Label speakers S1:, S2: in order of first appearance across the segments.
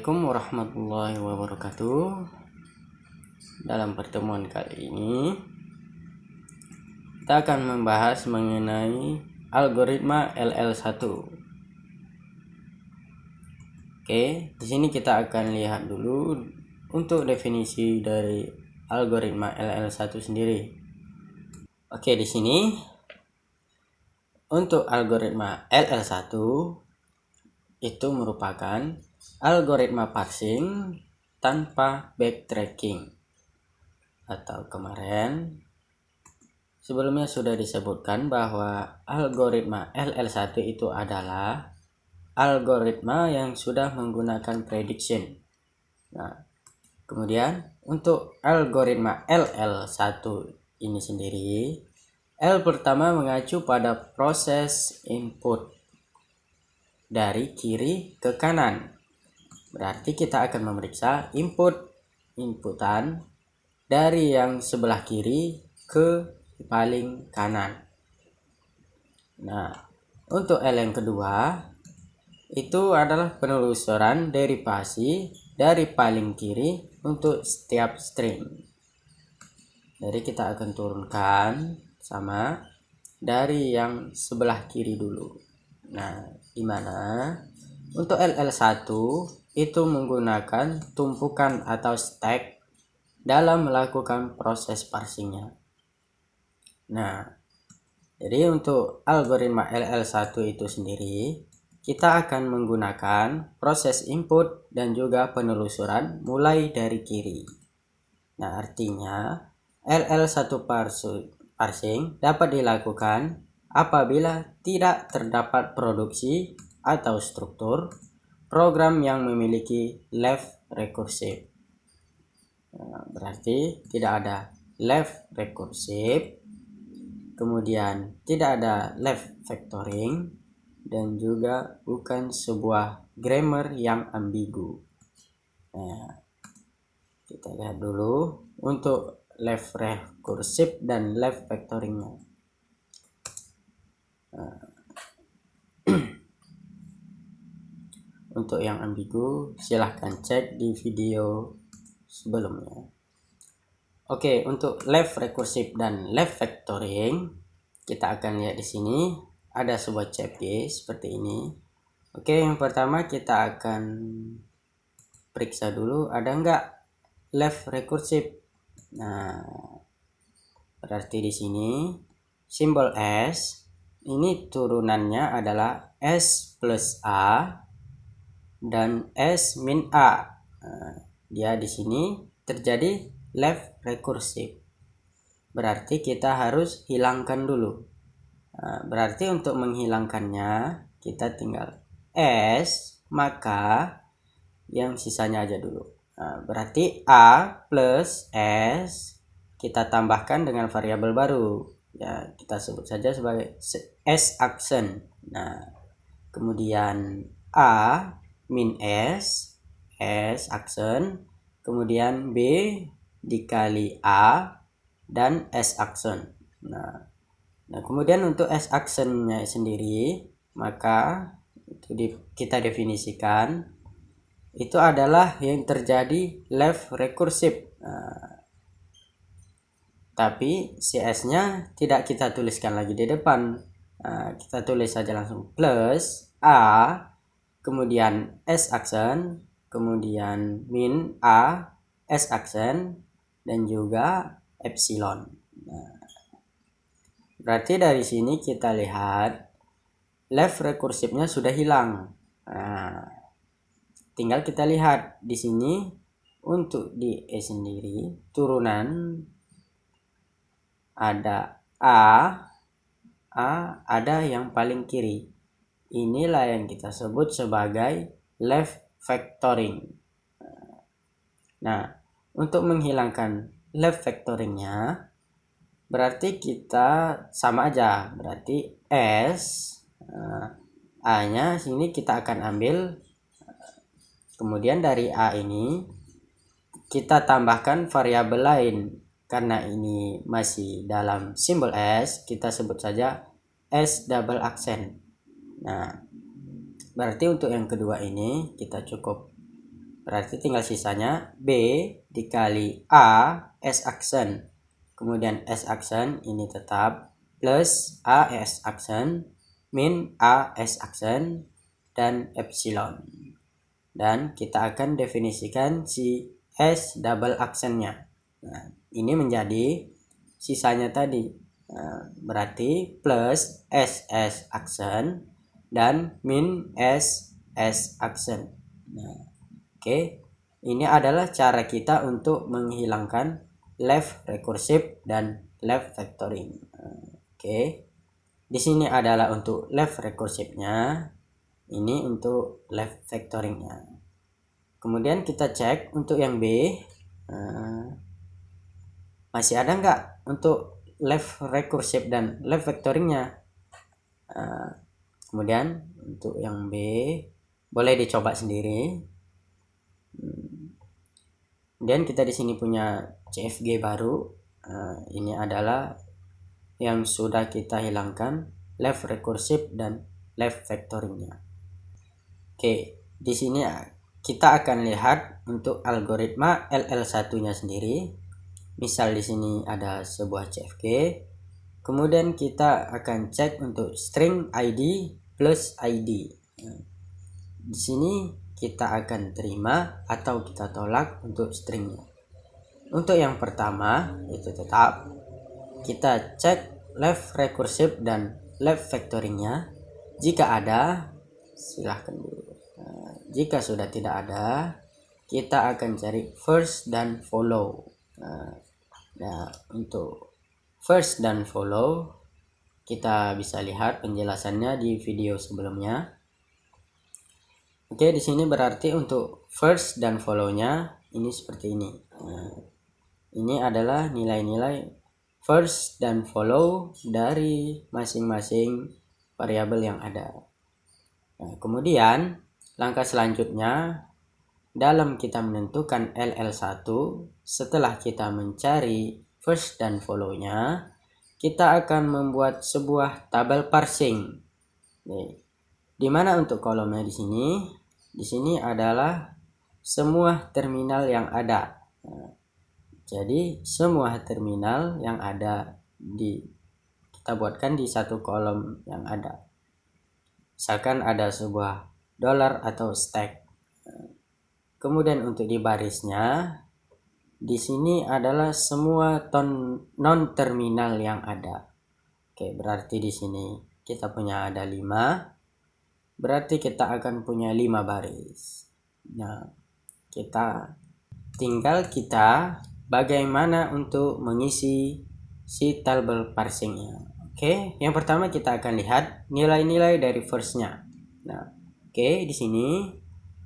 S1: Assalamualaikum warahmatullahi wabarakatuh. Dalam pertemuan kali ini kita akan membahas mengenai algoritma LL1. Oke, di sini kita akan lihat dulu untuk definisi dari algoritma LL1 sendiri. Oke, di sini untuk algoritma LL1 itu merupakan algoritma parsing tanpa backtracking, atau kemarin sebelumnya sudah disebutkan bahwa algoritma LL1 itu adalah algoritma yang sudah menggunakan prediction. Nah, kemudian untuk algoritma LL1 ini sendiri, L pertama mengacu pada proses input dari kiri ke kanan. Berarti kita akan memeriksa inputan dari yang sebelah kiri ke paling kanan. Nah, untuk L yang kedua itu adalah penelusuran derivasi dari paling kiri untuk setiap string. Jadi kita akan turunkan sama dari yang sebelah kiri dulu. Nah, dimana untuk LL1 itu menggunakan tumpukan atau stack dalam melakukan proses parsingnya. Nah, jadi untuk algoritma LL1 itu sendiri, kita akan menggunakan proses input dan juga penelusuran mulai dari kiri. Nah, artinya LL1 parsing dapat dilakukan apabila tidak terdapat produksi atau struktur program yang memiliki left recursive. Nah, berarti tidak ada left recursive, kemudian tidak ada left factoring, dan juga bukan sebuah grammar yang ambigu. Nah, kita lihat dulu untuk left recursive dan left factoringnya. Untuk yang ambigu silahkan cek di video sebelumnya. Oke, untuk left recursive dan left factoring kita akan lihat di sini ada sebuah CFG seperti ini. Oke, yang pertama kita akan periksa dulu ada enggak left recursive. Nah, berarti di sini simbol S ini turunannya adalah S plus A dan S min A. Nah, dia di sini terjadi left recursive. Berarti kita harus hilangkan dulu. Nah, berarti untuk menghilangkannya kita tinggal S, maka yang sisanya aja dulu. Nah, berarti A plus S kita tambahkan dengan variabel baru. Ya, kita sebut saja sebagai S action. Nah, kemudian A min S action, kemudian B dikali A dan S action. Nah, kemudian untuk S actionnya sendiri, maka itu kita definisikan itu adalah yang terjadi left recursive. Nah, tapi CS-nya tidak kita tuliskan lagi di depan. Nah, kita tulis saja langsung plus A, kemudian S action, kemudian min A, S action, dan juga epsilon. Nah, berarti dari sini kita lihat left recursive-nya sudah hilang. Nah, tinggal kita lihat di sini untuk di E sendiri turunan ada A ada yang paling kiri. Inilah yang kita sebut sebagai left factoring. Nah, untuk menghilangkan left factoringnya berarti kita sama aja. Berarti S A-nya sini kita akan ambil, kemudian dari A ini kita tambahkan variabel lain. Karena ini masih dalam simbol S, kita sebut saja S double accent. Nah, berarti untuk yang kedua ini kita cukup Berarti tinggal sisanya B dikali A S aksen. Kemudian S aksen ini tetap plus A S aksen min A S aksen dan epsilon. Dan kita akan definisikan si S double aksennya. Nah, ini menjadi sisanya tadi. Berarti plus SS aksen dan min SS aksen. Nah, Oke, ini adalah cara kita untuk menghilangkan left recursive dan left factoring. Oke, di sini adalah untuk left recursive-nya, ini untuk left factoring-nya. Kemudian kita cek untuk yang B, masih ada nggak untuk left recursive dan left factoring-nya. Kemudian untuk yang B boleh dicoba sendiri. Dan kita di sini punya CFG baru. Ini adalah yang sudah kita hilangkan left recursive dan left factoringnya. Oke, di sini kita akan lihat untuk algoritma LL1-nya sendiri. Misal di sini ada sebuah CFG. Kemudian kita akan cek untuk string ID plus ID. Di sini kita akan terima atau kita tolak untuk stringnya. Untuk yang pertama itu tetap kita cek left recursive dan left factoringnya. Jika ada, silahkan dulu. Jika sudah tidak ada, kita akan cari first dan follow. Nah, untuk first dan follow kita bisa lihat penjelasannya di video sebelumnya. Oke, di sini berarti untuk first dan follow-nya ini seperti ini. Ini adalah nilai-nilai first dan follow dari masing-masing variabel yang ada. Kemudian langkah selanjutnya dalam kita menentukan LL1, setelah kita mencari first dan follow-nya, kita akan membuat sebuah tabel parsing. Di mana untuk kolomnya di sini adalah semua terminal yang ada. Jadi semua terminal yang ada kita buatkan di satu kolom yang ada. Misalkan ada sebuah dollar atau stack. Kemudian untuk di barisnya di sini adalah semua non terminal yang ada. Oke, berarti di sini kita punya ada 5. Berarti kita akan punya 5 baris. Nah, tinggal kita bagaimana untuk mengisi si tabel parsingnya. Oke, yang pertama kita akan lihat nilai-nilai dari first-nya. Nah, oke, di sini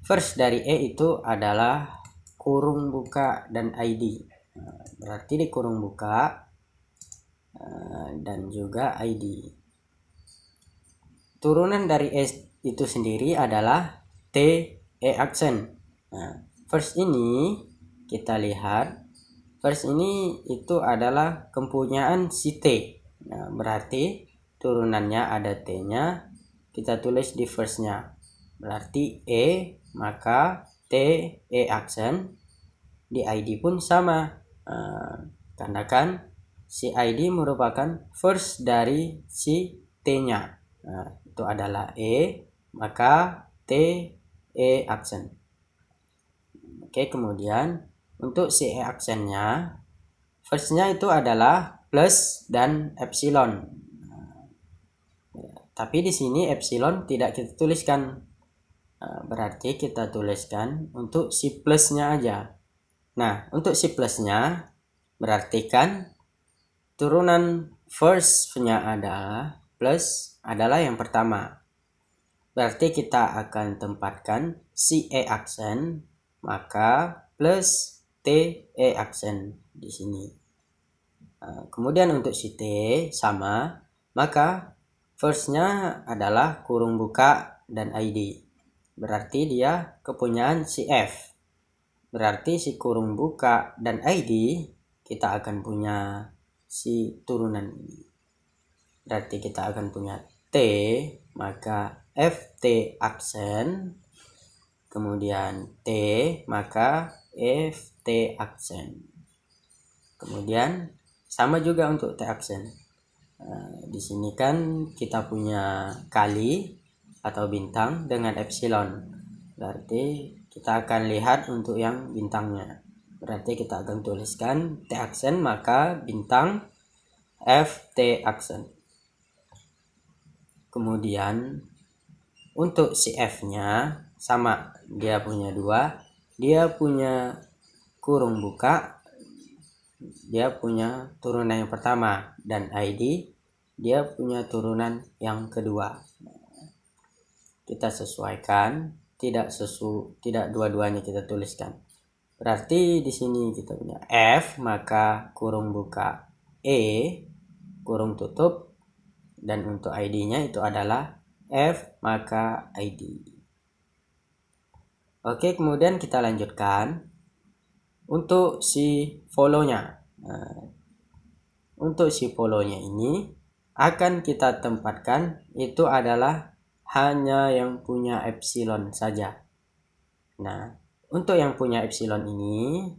S1: first dari E itu adalah kurung buka dan ID. Berarti di kurung buka dan juga ID. Turunan dari E itu sendiri adalah T E aksen. Nah, first ini kita lihat first ini itu adalah kepunyaan si T. Nah, berarti turunannya ada T-nya, kita tulis di first-nya. Berarti E, maka T E aksen. Di ID pun sama. Karena kan si ID merupakan first dari si T-nya. Nah, itu adalah E, maka T E aksen. Oke, kemudian untuk si E aksennya first-nya itu adalah plus dan epsilon. Tapi di sini epsilon tidak kita tuliskan. Berarti kita tuliskan untuk si plusnya aja. Nah, untuk si plusnya berarti kan turunan first-nya adalah plus adalah yang pertama. Berarti kita akan tempatkan si E aksen, maka plus T E aksen di sini. Kemudian untuk si T sama, maka first-nya adalah kurung buka dan ID. Berarti dia kepunyaan si F. Berarti si kurung buka dan ID kita akan punya si turunan ini. Berarti kita akan punya T, maka FT aksen kemudian T, maka FT aksen. Kemudian sama juga untuk T aksen. Di sini kan kita punya kali atau bintang dengan epsilon. Berarti kita akan lihat untuk yang bintangnya. Berarti kita akan tuliskan T aksen maka bintang FT aksen. Kemudian untuk si F-nya sama, dia punya dua, dia punya kurung buka, dia punya turunan yang pertama, dan ID dia punya turunan yang kedua. Kita sesuaikan, tidak dua-duanya kita tuliskan. Berarti di sini kita punya F maka kurung buka E kurung tutup, dan untuk ID-nya itu adalah F maka ID. Oke, kemudian kita lanjutkan untuk si follow-nya. Untuk si follow-nya ini akan kita tempatkan itu adalah hanya yang punya epsilon saja. Nah, untuk yang punya epsilon ini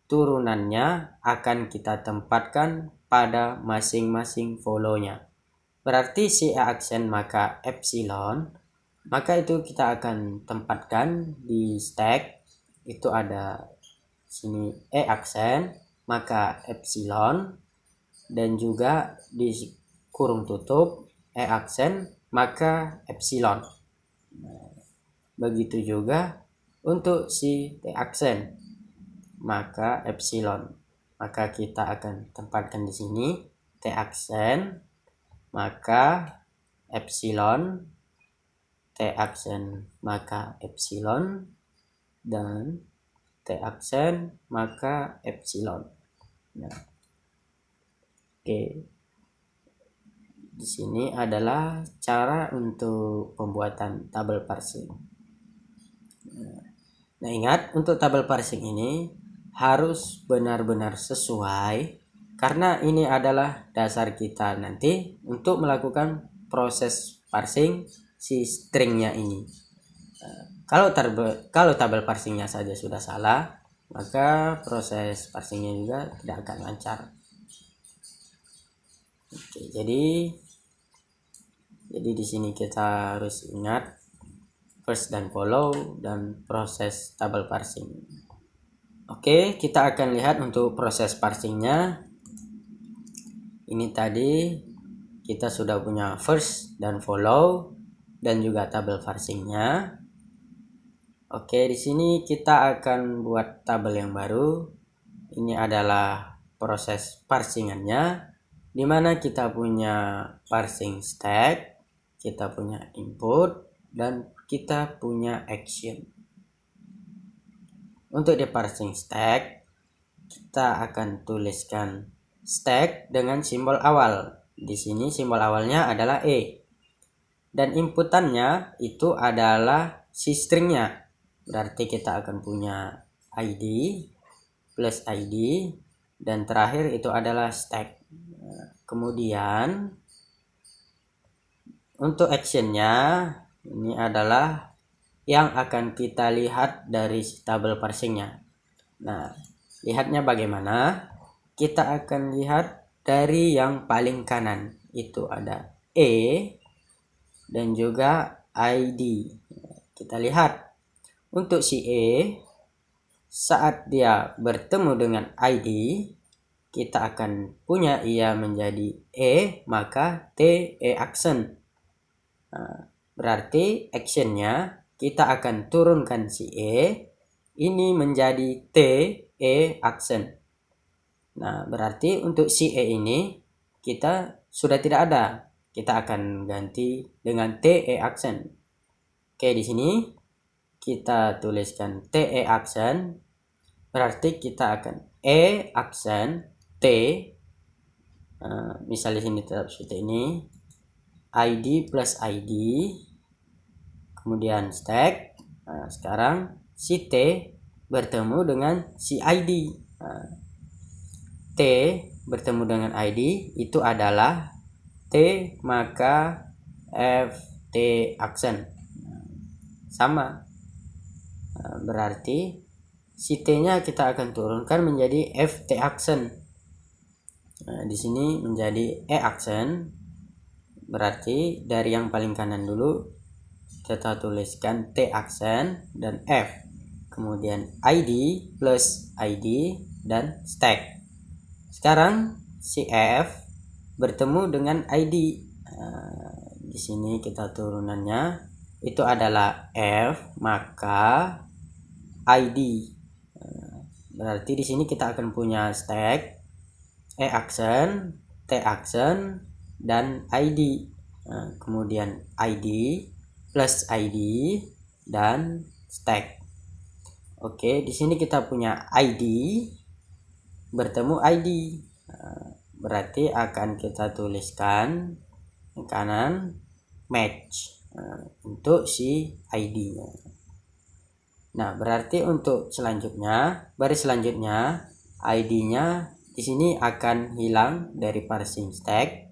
S1: turunannya akan kita tempatkan pada masing-masing follow-nya. Berarti si E aksen maka epsilon, maka itu kita akan tempatkan di stack, itu ada sini E aksen maka epsilon, dan juga di kurung tutup E aksen maka epsilon. Begitu juga untuk si T aksen maka epsilon, maka kita akan tempatkan di sini T aksen maka epsilon, T aksen maka epsilon, dan T aksen maka epsilon. Nah, oke. Di sini adalah cara untuk pembuatan tabel parsing. Nah, ingat untuk tabel parsing ini harus benar-benar sesuai, karena ini adalah dasar kita nanti untuk melakukan proses parsing si stringnya ini. Kalau tabel parsingnya saja sudah salah, maka proses parsingnya juga tidak akan lancar. Oke, jadi di sini kita harus ingat first dan follow dan proses tabel parsing. Oke, kita akan lihat untuk proses parsingnya. Ini tadi kita sudah punya first dan follow dan juga tabel parsingnya. Oke, di sini kita akan buat tabel yang baru. Ini adalah proses parsingannya, di mana kita punya parsing stack, kita punya input, dan kita punya action. Untuk di parsing stack, kita akan tuliskan stack dengan simbol awal. Di sini simbol awalnya adalah E. Dan inputannya itu adalah si stringnya. Berarti kita akan punya ID plus ID, dan terakhir itu adalah stack. Kemudian untuk actionnya ini adalah yang akan kita lihat dari tabel parsingnya. Nah, lihatnya bagaimana? Kita akan lihat dari yang paling kanan, itu ada E dan juga ID. Kita lihat untuk si E, saat dia bertemu dengan ID, kita akan punya ia menjadi E maka T E aksen. Nah, berarti actionnya kita akan turunkan si E ini menjadi T E aksen. Nah, berarti untuk si E ini kita sudah tidak ada, kita akan ganti dengan T E aksen. Oke, di sini kita tuliskan T E aksen, berarti kita akan E aksen T, misalnya sini tetap seperti ini, ID plus ID, kemudian stack. Nah, sekarang si T bertemu dengan si ID. Nah, T bertemu dengan ID itu adalah T maka FT aksen. Sama. Berarti si T-nya kita akan turunkan menjadi F T aksen. Di sini menjadi E aksen. Berarti dari yang paling kanan dulu kita tuliskan T aksen dan F. Kemudian ID plus ID dan stack. Sekarang si F bertemu dengan ID. Di sini kita turunannya itu adalah F maka ID. Berarti di sini kita akan punya stack E aksen, T aksen dan ID. Kemudian ID plus ID dan stack. Oke, di sini kita punya ID bertemu ID. Berarti akan kita tuliskan ke kanan match untuk si ID-nya. Nah, berarti untuk baris selanjutnya ID-nya di sini akan hilang dari parsing stack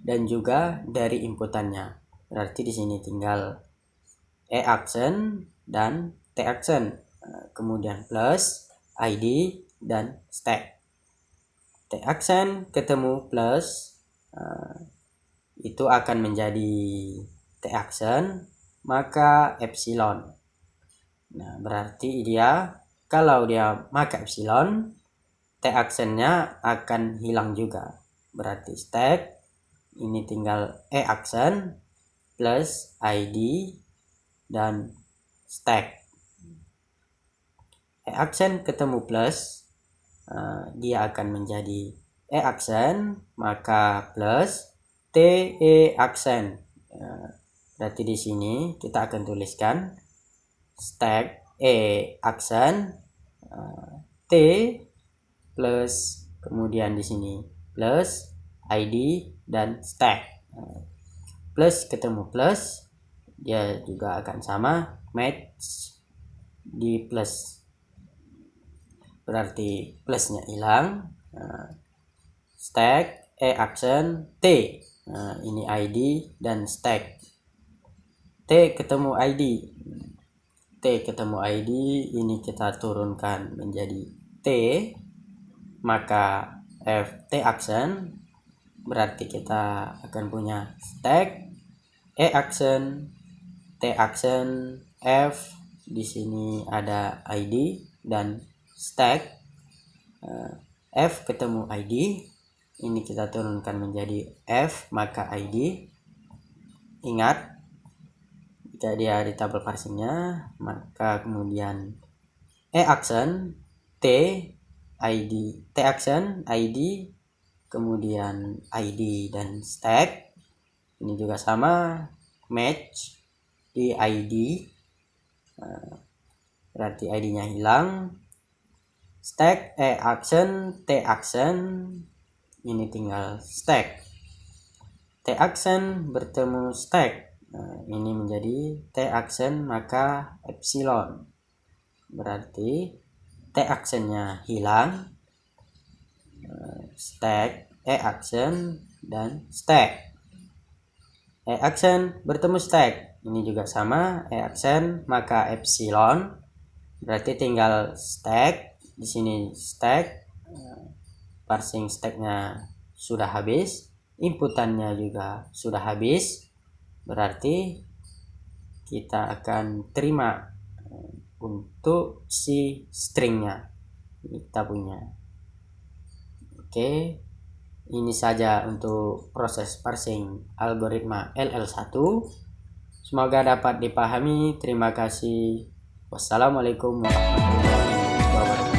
S1: dan juga dari inputannya. Berarti di sini tinggal E aksen dan T aksen, kemudian plus ID dan stack. T aksen ketemu plus, itu akan menjadi T aksen maka epsilon. Nah, berarti kalau dia maka epsilon, T aksennya akan hilang juga. Berarti stack ini tinggal E aksen plus ID dan stack. E aksen ketemu plus, dia akan menjadi E aksen maka plus TE aksen. Berarti di sini kita akan tuliskan stack E aksen T plus kemudian di sini plus ID dan stack. Plus ketemu plus, dia juga akan sama match di plus. Berarti plusnya hilang. Stack E aksen T. Ini ID dan stack. T ketemu ID. T ketemu ID, ini kita turunkan menjadi T maka F T aksen. Berarti kita akan punya stack E aksen T aksen F. Di sini ada ID dan stack. F ketemu ID, ini kita turunkan menjadi F maka ID. Ingat, jika dia di tabel parsingnya maka kemudian E aksen T ID, T aksen ID, kemudian ID dan stack. Ini juga sama match di ID. Berarti ID-nya hilang. Stack E aksen T aksen, ini tinggal stack. T aksen bertemu stack. Ini menjadi T aksen maka epsilon. Berarti T aksennya hilang. Stack E aksen dan stack. E aksen bertemu stack. Ini juga sama E aksen maka epsilon. Berarti tinggal stack. Di sini stack. Parsing stacknya sudah habis. Inputannya juga sudah habis. Berarti kita akan terima untuk si stringnya kita punya. Oke, ini saja untuk proses parsing algoritma LL1. Semoga dapat dipahami. Terima kasih. Wassalamualaikum warahmatullahi wabarakatuh.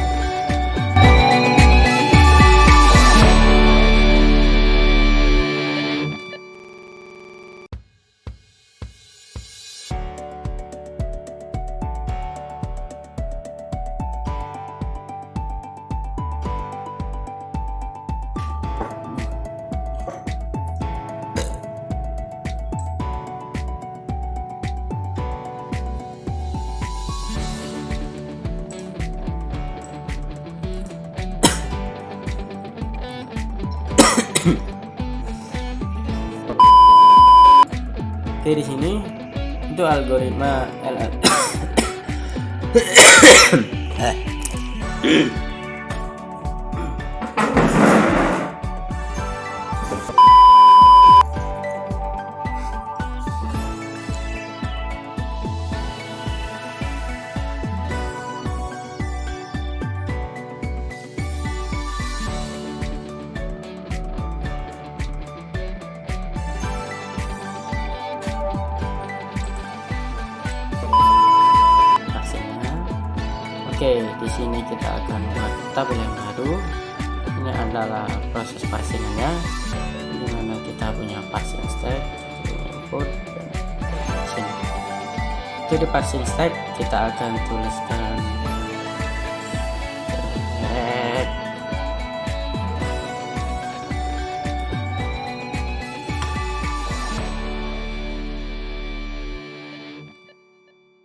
S1: Oke, di sini itu algoritma LL Oke, di sini kita akan buat tabel yang baru. Ini adalah proses parsingannya, dimana kita punya parsing step, input, dan sini. Itu di parsing step kita akan tuliskan